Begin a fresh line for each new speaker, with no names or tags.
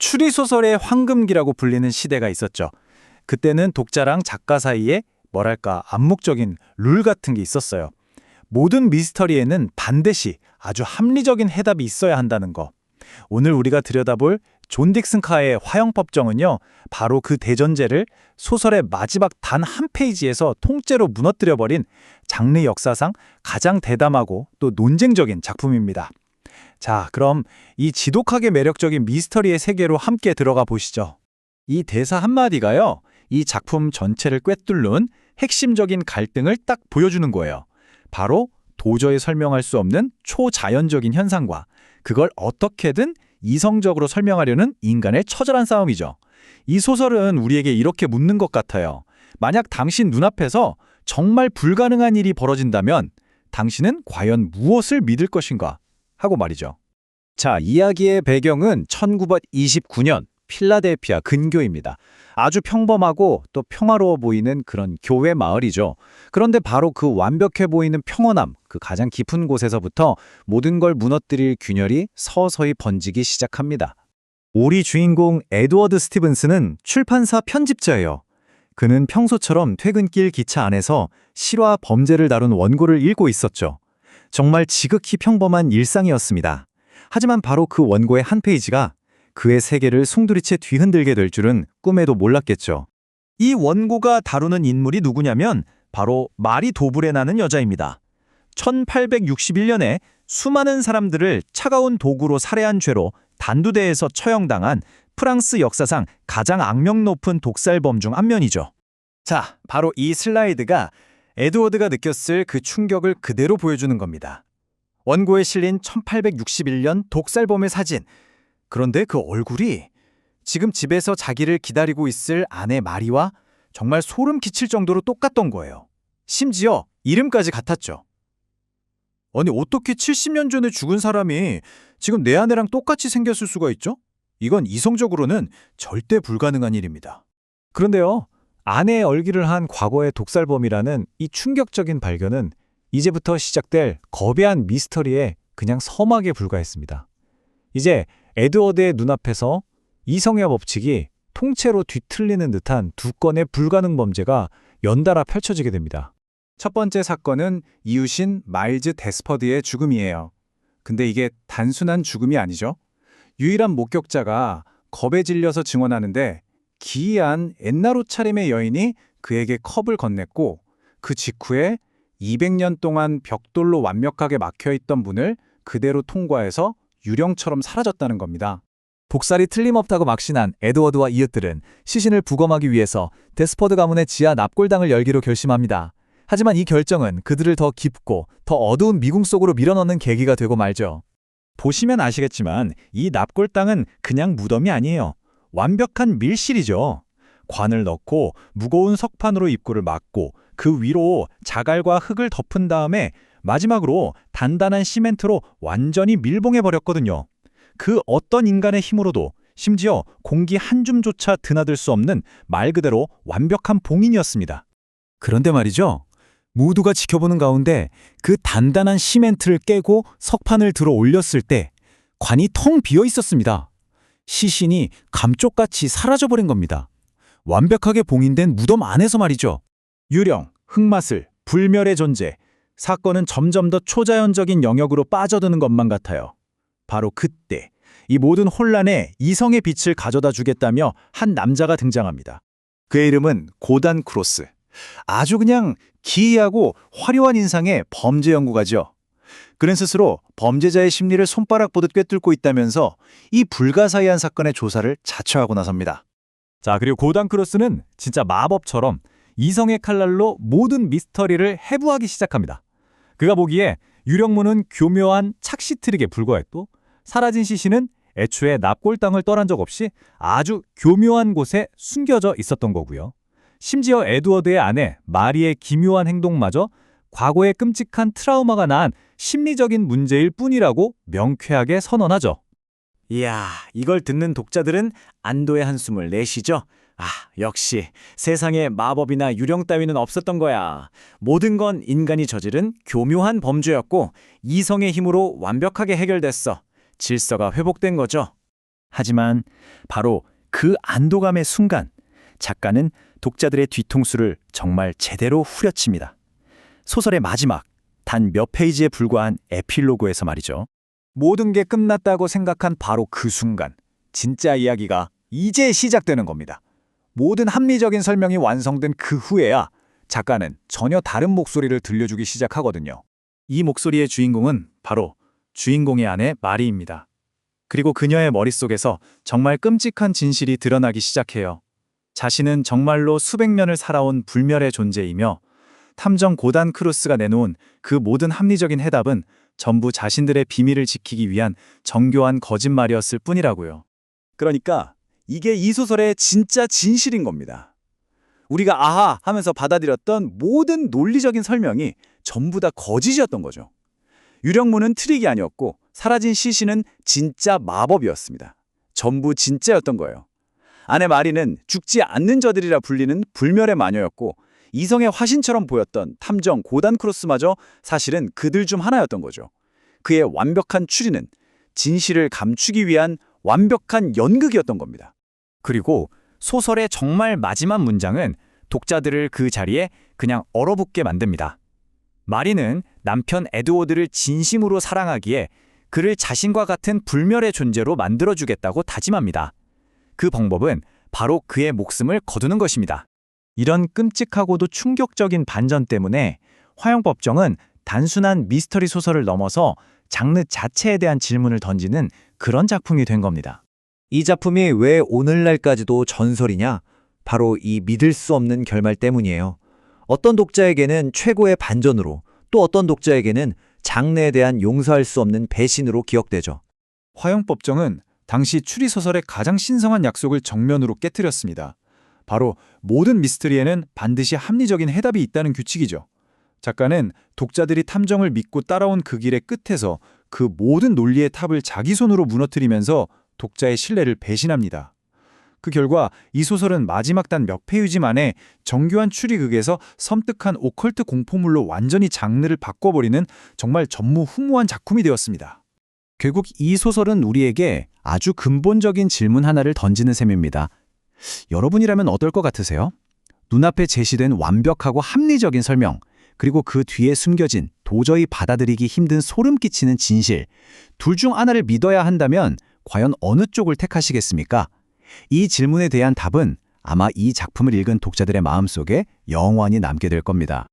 추리소설의 황금기라고 불리는 시대가 있었죠. 그때는 독자랑 작가 사이에 뭐랄까 암묵적인 룰 같은 게 있었어요. 모든 미스터리에는 반드시 아주 합리적인 해답이 있어야 한다는 거. 오늘 우리가 들여다볼 존 딕슨 카의 화형법정은요, 바로 그 대전제를 소설의 마지막 단 한 페이지에서 통째로 무너뜨려버린 장르 역사상 가장 대담하고 또 논쟁적인 작품입니다. 자, 그럼 이 지독하게 매력적인 미스터리의 세계로 함께 들어가 보시죠. 이 대사 한마디가요, 이 작품 전체를 꿰뚫는 핵심적인 갈등을 딱 보여주는 거예요. 바로 도저히 설명할 수 없는 초자연적인 현상과 그걸 어떻게든 이성적으로 설명하려는 인간의 처절한 싸움이죠. 이 소설은 우리에게 이렇게 묻는 것 같아요. 만약 당신 눈앞에서 정말 불가능한 일이 벌어진다면 당신은 과연 무엇을 믿을 것인가? 하고 말이죠. 자, 이야기의 배경은 1929년 필라델피아 근교입니다. 아주 평범하고 또 평화로워 보이는 그런 교회 마을이죠. 그런데 바로 그 완벽해 보이는 평온함, 그 가장 깊은 곳에서부터 모든 걸 무너뜨릴 균열이 서서히 번지기 시작합니다. 우리 주인공 에드워드 스티븐스는 출판사 편집자예요. 그는 평소처럼 퇴근길 기차 안에서 실화 범죄를 다룬 원고를 읽고 있었죠. 정말 지극히 평범한 일상이었습니다. 하지만 바로 그 원고의 한 페이지가 그의 세계를 송두리째 뒤흔들게 될 줄은 꿈에도 몰랐겠죠. 이 원고가 다루는 인물이 누구냐면 바로 마리 도브레라는 여자입니다. 1861년에 수많은 사람들을 차가운 도구로 살해한 죄로 단두대에서 처형당한 프랑스 역사상 가장 악명 높은 독살범 중 한 명이죠. 자, 바로 이 슬라이드가 에드워드가 느꼈을 그 충격을 그대로 보여주는 겁니다. 원고에 실린 1861년 독살범의 사진. 그런데 그 얼굴이 지금 집에서 자기를 기다리고 있을 아내 마리와 정말 소름 끼칠 정도로 똑같던 거예요. 심지어 이름까지 같았죠. 아니, 어떻게 70년 전에 죽은 사람이 지금 내 아내랑 똑같이 생겼을 수가 있죠? 이건 이성적으로는 절대 불가능한 일입니다. 그런데요, 아내의 얼기를 한 과거의 독살범이라는 이 충격적인 발견은 이제부터 시작될 거대한 미스터리에 그냥 서막에 불과했습니다. 이제 에드워드의 눈앞에서 이성의 법칙이 통째로 뒤틀리는 듯한 두 건의 불가능 범죄가 연달아 펼쳐지게 됩니다. 첫 번째 사건은 이웃인 마일즈 데스퍼드의 죽음이에요. 근데 이게 단순한 죽음이 아니죠. 유일한 목격자가 겁에 질려서 증언하는데 기이한 옛날 옷차림의 여인이 그에게 컵을 건넸고 그 직후에 200년 동안 벽돌로 완벽하게 막혀있던 문을 그대로 통과해서 유령처럼 사라졌다는 겁니다. 독살이 틀림없다고 막신한 에드워드와 이웃들은 시신을 부검하기 위해서 데스퍼드 가문의 지하 납골당을 열기로 결심합니다. 하지만 이 결정은 그들을 더 깊고 더 어두운 미궁 속으로 밀어넣는 계기가 되고 말죠. 보시면 아시겠지만 이 납골당은 그냥 무덤이 아니에요. 완벽한 밀실이죠. 관을 넣고 무거운 석판으로 입구를 막고 그 위로 자갈과 흙을 덮은 다음에 마지막으로 단단한 시멘트로 완전히 밀봉해버렸거든요. 그 어떤 인간의 힘으로도 심지어 공기 한 줌조차 드나들 수 없는 말 그대로 완벽한 봉인이었습니다. 그런데 말이죠. 모두가 지켜보는 가운데 그 단단한 시멘트를 깨고 석판을 들어 올렸을 때 관이 텅 비어 있었습니다. 시신이 감쪽같이 사라져버린 겁니다. 완벽하게 봉인된 무덤 안에서 말이죠. 유령, 흑마술, 불멸의 존재, 사건은 점점 더 초자연적인 영역으로 빠져드는 것만 같아요. 바로 그때 이 모든 혼란에 이성의 빛을 가져다 주겠다며 한 남자가 등장합니다. 그의 이름은 고단 크로스. 아주 그냥 기이하고 화려한 인상의 범죄 연구가죠. 그는 스스로 범죄자의 심리를 손바닥 보듯 꿰뚫고 있다면서 이 불가사의한 사건의 조사를 자처하고 나섭니다. 자, 그리고 고단 크로스는 진짜 마법처럼 이성의 칼날로 모든 미스터리를 해부하기 시작합니다. 그가 보기에 유령문은 교묘한 착시 트릭에 불과했고 사라진 시신은 애초에 납골당을 떠난 적 없이 아주 교묘한 곳에 숨겨져 있었던 거고요. 심지어 에드워드의 아내 마리의 기묘한 행동마저 과거의 끔찍한 트라우마가 낳은 심리적인 문제일 뿐이라고 명쾌하게 선언하죠. 이야, 이걸 듣는 독자들은 안도의 한숨을 내쉬죠. 아, 역시 세상에 마법이나 유령 따위는 없었던 거야. 모든 건 인간이 저지른 교묘한 범죄였고 이성의 힘으로 완벽하게 해결됐어. 질서가 회복된 거죠.
하지만 바로 그 안도감의 순간, 작가는 독자들의 뒤통수를 정말 제대로 후려칩니다. 소설의 마지막, 단 몇 페이지에 불과한 에필로그에서 말이죠.
모든 게 끝났다고 생각한 바로 그 순간, 진짜 이야기가 이제 시작되는 겁니다. 모든 합리적인 설명이 완성된 그 후에야 작가는 전혀 다른 목소리를 들려주기 시작하거든요.
이 목소리의 주인공은 바로 주인공의 아내 마리입니다. 그리고 그녀의 머릿속에서 정말 끔찍한 진실이 드러나기 시작해요. 자신은 정말로 수백 년을 살아온 불멸의 존재이며 탐정 고단 크루스가 내놓은 그 모든 합리적인 해답은 전부 자신들의 비밀을 지키기 위한 정교한 거짓말이었을 뿐이라고요.
그러니까 이게 이 소설의 진짜 진실인 겁니다. 우리가 아하 하면서 받아들였던 모든 논리적인 설명이 전부 다 거짓이었던 거죠. 유령문은 트릭이 아니었고 사라진 시신은 진짜 마법이었습니다. 전부 진짜였던 거예요. 아내 마리는 죽지 않는 저들이라 불리는 불멸의 마녀였고 이성의 화신처럼 보였던 탐정 고단 크로스마저 사실은 그들 중 하나였던 거죠. 그의 완벽한 추리는 진실을 감추기 위한 완벽한 연극이었던 겁니다.
그리고 소설의 정말 마지막 문장은 독자들을 그 자리에 그냥 얼어붙게 만듭니다. 마리는 남편 에드워드를 진심으로 사랑하기에 그를 자신과 같은 불멸의 존재로 만들어주겠다고 다짐합니다. 그 방법은 바로 그의 목숨을 거두는 것입니다.
이런 끔찍하고도 충격적인 반전 때문에 화형법정은 단순한 미스터리 소설을 넘어서 장르 자체에 대한 질문을 던지는 그런 작품이 된 겁니다.
이 작품이 왜 오늘날까지도 전설이냐? 바로 이 믿을 수 없는 결말 때문이에요. 어떤 독자에게는 최고의 반전으로, 또 어떤 독자에게는 장르에 대한 용서할 수 없는 배신으로 기억되죠.
화형법정은 당시 추리소설의 가장 신성한 약속을 정면으로 깨뜨렸습니다. 바로 모든 미스터리에는 반드시 합리적인 해답이 있다는 규칙이죠. 작가는 독자들이 탐정을 믿고 따라온 그 길의 끝에서 그 모든 논리의 탑을 자기 손으로 무너뜨리면서 독자의 신뢰를 배신합니다. 그 결과 이 소설은 마지막 단 몇 페이지 만에 정교한 추리극에서 섬뜩한 오컬트 공포물로 완전히 장르를 바꿔버리는 정말 전무후무한 작품이 되었습니다.
결국 이 소설은 우리에게 아주 근본적인 질문 하나를 던지는 셈입니다. 여러분이라면 어떨 것 같으세요? 눈앞에 제시된 완벽하고 합리적인 설명, 그리고 그 뒤에 숨겨진 도저히 받아들이기 힘든 소름 끼치는 진실, 둘 중 하나를 믿어야 한다면 과연 어느 쪽을 택하시겠습니까? 이 질문에 대한 답은 아마 이 작품을 읽은 독자들의 마음속에 영원히 남게 될 겁니다.